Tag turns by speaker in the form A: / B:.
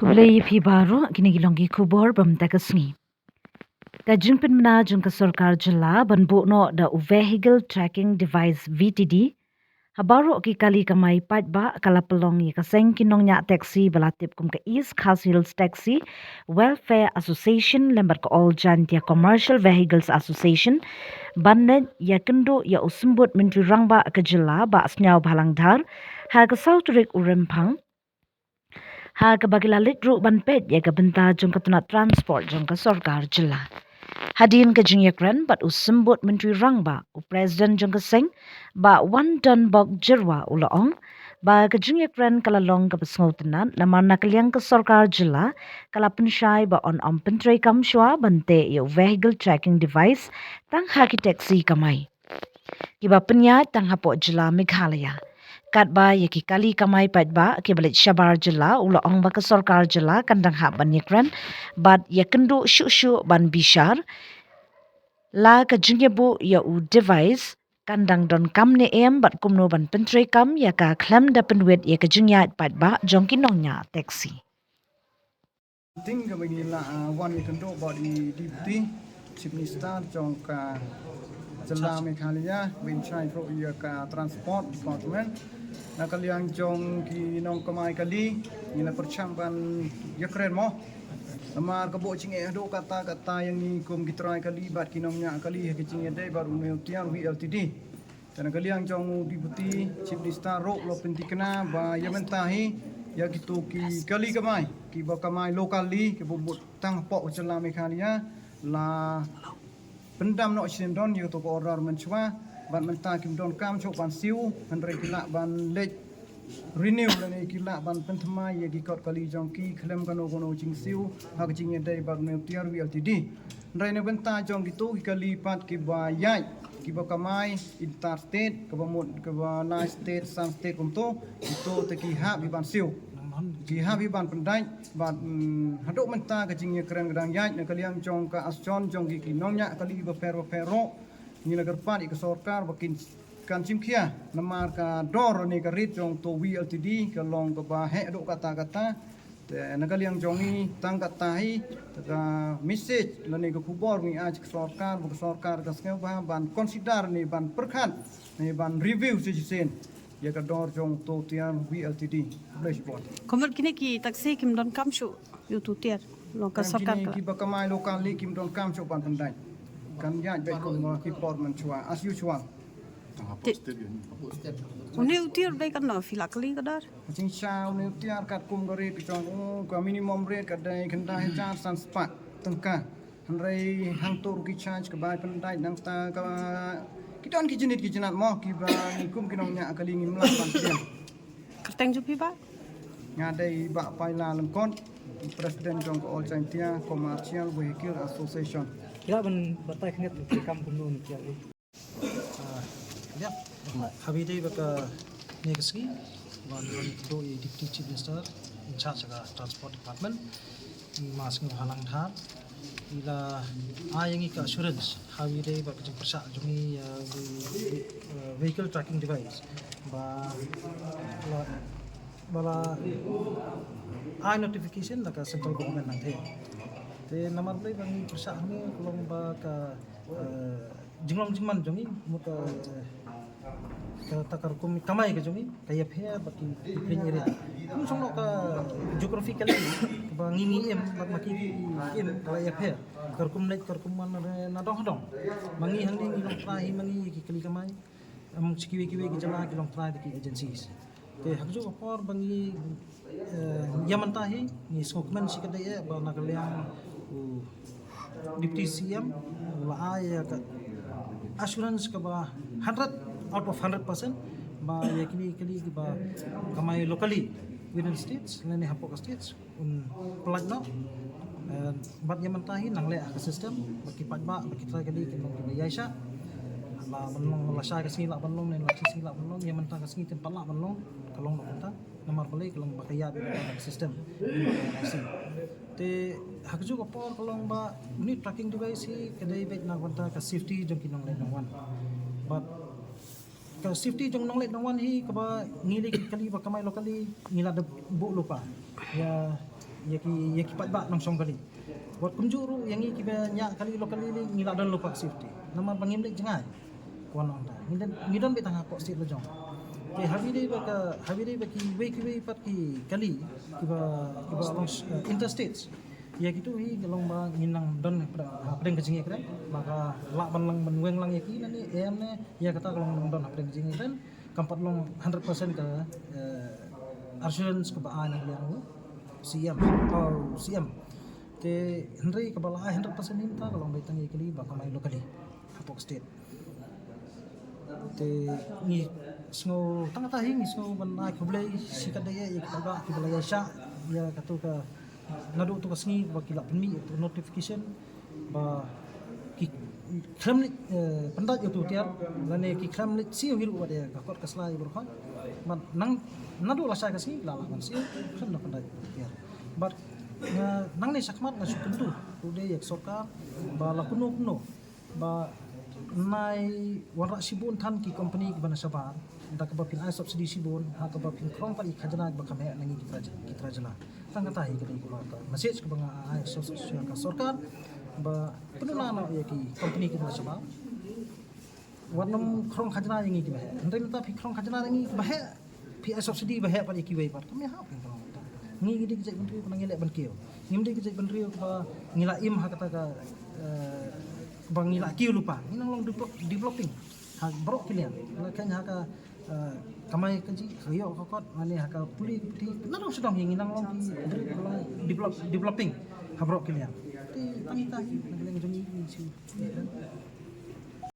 A: Hublay phi baro kini gilongi kubor bam takasni. Kajing penmana jung ka sarkar jilla banbu no da vehicle tracking device VTD habaro ki kali kamai patba kala pelong ye kaseng kinong nya taxi balatip kum ka East Khas Hills Taxi Welfare Association lembar ka all jantia Commercial Vehicles Association banne ya kendo ya usumbut menteri rangba ka jilla ba asnyaw bhalangdhar ha ka sauturik urempang ha ka bagila litru ban pet ya ka benta jong ka tuna transport jong ka sarkar jilla hadin ka jingyakran bat usumbut menteri rangba u president jong ka seng ba wan ton bok jirwa ulaong ba ka jingyakran kala long ka pasngautenan lamar nakaliang ka sarkar jilla kala pensyai ba on pentray kam shwa bante yo vehicle tracking device tang haki taxi kamai kiba penya tang hapo jilla Meghalaya katba yaki kali kamai patba ke balik Shabar jilla ula ong ba ka sarkar jilla kandang ha ban yakran bad yakendu shu ban bishar la ka jingyabu ya u device kandang don kam ne em bat kumno ban pentre kam ya ka klam da penwet ya ka jingya patba jongki nongnya taxi
B: Ting ka bagila wan we kendo body deputy chief minister trong ka jala Meghalaya bin chai pro ya ka transport department na kaliang jong ki nong kamai kali ni la perchang ban yakren mo amar ka bo ching e do kata yang ni kum kitrai kali bat kinong nya kali ke ching e dai baru me tiang VLTD dan kaliang jong deputy chief minister ro lo pentikna ba yamentahi ya gitu ki kali kamai ki ba kamai lokali ki bubut tang po jala Meghalaya la pendam no sindon yu to ko order menchwa ban menta kim don kam chok ban siu han re kila ban lej renew le ni kila ban pentma ye ki kot kali jong ki klem kano kono jing siu ha ki jing dai ban ne tiar VLTD re ne benta jong gitu ki kali pat ki ba yai ki ba kamai interstate ka ba mut ka ba na state sam state kum to itu te ki ha bi ban siu ki ha bi ban pendai ban hadok menta ka jing ye keren gadang yai ne kaliang jong ka asjon jong ki nongnya kali ba pero ni la garpat ka sarkar bakin kan chimkhia namar ka dor ni ka rit jong to VLTD ka long ka ba he do kata te nagaliang jong ni tang kata hi ta message la ni ka kubor ni aj sarkar ka skeu ba ban consider ni ban perkhat ni ban review sejisen ya ka dor jong to tian VLTD dashboard
C: Komod kini ki taksi kim don kam shu yu tu tiar lo ka sarkar
B: kini ki ba kamai lokal li kim don kam chok ban pandai kan ya be ko ki portman chua as usual
C: Uni utiar bay kan na filakali kadar.
B: Ching sao ne tiar kat kum ko rate chong ko minimum rate ka dai kan dai cha san spa tengka han rei hang tur ki charge ka bai pan dai nang ta ka kiton ki jenit mo ki ba ni kum ki nong nya kali ngim la ban tian
C: Kerteng jupi ba?
B: nya dai ba pai la lang kon president jong ko all chantia commercial vehicle association
D: Kila ban batai knet di kampung nun kia. Ya, kami dai baka negasi wan do deputy chief minister in charge of transport department mas ng halang dhar ila ayang ika assurance kami dai baka jeng persa jumi vehicle tracking device ba bala eye notification laka central government nang te namar play bangi persa ni kulong ba ka jinglong jingman jongi muka takar kum kamai ke jongi kaya phya baki prinyere kum songno ka geographically ba ngingi em bak maki em kaya phya karkum man na dong mangi hangni ngilong trai mangi ki kali kamai am kiwe ki jala ki long trai ki agencies te hakju apor bangi yamantahi ni skokman sikadaya ba nakaliang Deputy CM la aya ka assurance ka ba 100 out of 100% ba yakini kali ba kamay locally within states lani hapo ka states un pelag no bat yaman tahi nang le ka system baki ba baki try kali kinong kibayasa la banlong la sha ka sila banlong nen la sila banlong yaman ta ka singi tempat la banlong kalong no ta namar balik kalong bakaya ka system te hakju ko por kalong ba ni tracking device hi kadai bet na kwanta ka safety jong kinong le nang wan but ka safety jong nong le nang wan hi ka ba ngili kali ba kamay lokali ngila da bu lupa ya ya ki pat ba nong song kali buat kunjuru yang i kiba nya kali lokali li ngila dan lupa safety nama pangim li jengai kuan ong ta ngidan be tanga ko state lo jong ke habide ba ki we pat ki kali kiba long interstates ya gitu hi gelong ba nginang don apreng kejing ekran maka la ban lang ban weng lang yaki nani em ne ya kata gelong don apreng kejing ekran kampat long 100% ke assurance ke ba an yang siam te Henry kabala 100% minta kalau baitang ikli baka may lokali hapok state te ni sngo tanga tahing sngo ban ay kublay sikadaya ikaba kibalaya sya ya katu ka nadu tu kasni bakila penmi itu notification ba ki kramlit pendat itu tiar lane ki kramlit siu hiru wada ka kot kaslai berkhan man nang nadu lasa kasni lala man siu kram pendat tiar but nang ni sakmat na sukuntu today yak sokar ba lakuno kuno ba nai warra sibun than ki company ki bana sabar da ka bapin ai subsidy sibun ha ka bapin krong pali khajana ba kame nangi kitra jala tang kata hi kali ko ka message ka banga ai subsidy ka sarkar ba penula na ya ki company ki bana sabar warnam krong khajana yangi ki ba ndai mata phi krong khajana yangi ba he phi ai subsidy ba he pali ki wei par kame ha pin krong ngi gidi kijai bentri panang elek bankio ngimdi kijai bentri ba ngila im ha kata ka bang ngila kiu lupa ini long developing ha brok kilian kan ha ka kamai kaji rio kokot mane ha ka puli ti nanong sedang nginang long developing ha brok kilian ti tangita ngi ngi si